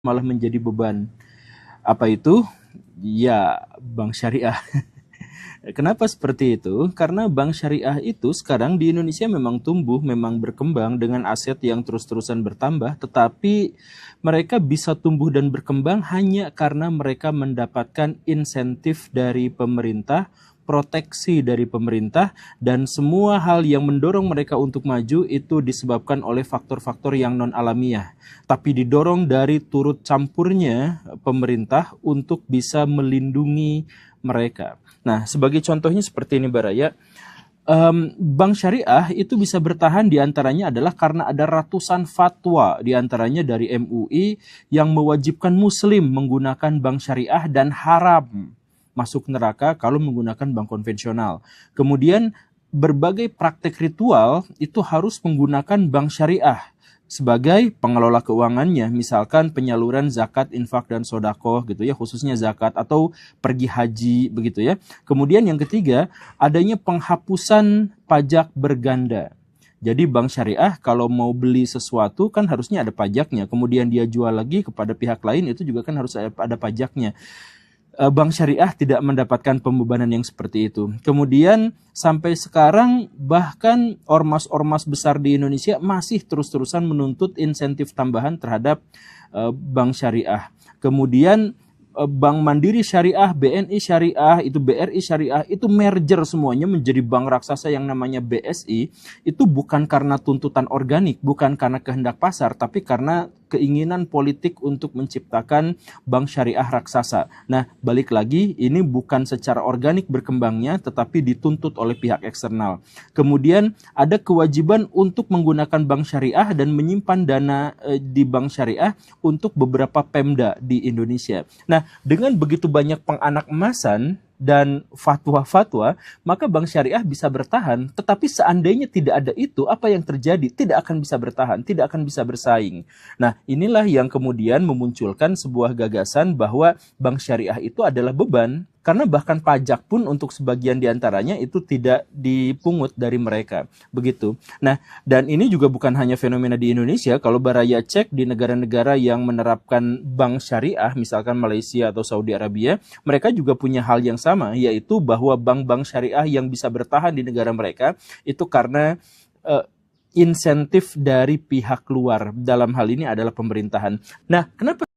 malah menjadi beban. Apa itu? Ya, bank syariah. Kenapa seperti itu? Karena bank syariah itu sekarang di Indonesia memang tumbuh, memang berkembang dengan aset yang terus-terusan bertambah, tetapi mereka bisa tumbuh dan berkembang hanya karena mereka mendapatkan insentif dari pemerintah, proteksi dari pemerintah, dan semua hal yang mendorong mereka untuk maju itu disebabkan oleh faktor-faktor yang non-alamiah. Tapi didorong dari turut campurnya pemerintah untuk bisa melindungi mereka. Nah, sebagai contohnya seperti ini Baraya, bank syariah itu bisa bertahan diantaranya adalah karena ada ratusan fatwa diantaranya dari MUI yang mewajibkan muslim menggunakan bank syariah dan haram masuk neraka kalau menggunakan bank konvensional. Kemudian berbagai praktek ritual itu harus menggunakan bank syariah sebagai pengelola keuangannya, misalkan penyaluran zakat, infak, dan sodakoh gitu ya, khususnya zakat atau pergi haji begitu ya. Kemudian yang ketiga, adanya penghapusan pajak berganda. Jadi bank syariah kalau mau beli sesuatu kan harusnya ada pajaknya, kemudian dia jual lagi kepada pihak lain itu juga kan harus ada pajaknya. Bank syariah tidak mendapatkan pembebanan yang seperti itu. Kemudian sampai sekarang bahkan ormas-ormas besar di Indonesia masih terus-terusan menuntut insentif tambahan terhadap bank syariah. Kemudian Bank Mandiri Syariah, BNI Syariah, itu BRI Syariah, itu merger semuanya menjadi bank raksasa yang namanya BSI, itu bukan karena tuntutan organik, bukan karena kehendak pasar, tapi karena keinginan politik untuk menciptakan bank syariah raksasa. Nah, balik lagi, ini bukan secara organik berkembangnya, tetapi dituntut oleh pihak eksternal. Kemudian ada kewajiban untuk menggunakan bank syariah dan menyimpan dana di bank syariah untuk beberapa Pemda di Indonesia. Nah, dengan begitu banyak penganak emasan dan fatwa-fatwa, maka bank syariah bisa bertahan. Tetapi seandainya tidak ada itu, apa yang terjadi? Tidak akan bisa bertahan, tidak akan bisa bersaing. Nah, inilah yang kemudian memunculkan sebuah gagasan bahwa bank syariah itu adalah beban, karena bahkan pajak pun untuk sebagian diantaranya itu tidak dipungut dari mereka. Begitu. Nah, dan ini juga bukan hanya fenomena di Indonesia. Kalau Baraya cek di negara-negara yang menerapkan bank syariah, misalkan Malaysia atau Saudi Arabia, mereka juga punya hal yang sama, yaitu bahwa bank-bank syariah yang bisa bertahan di negara mereka itu karena insentif dari pihak luar. Dalam hal ini adalah pemerintahan. Nah, kenapa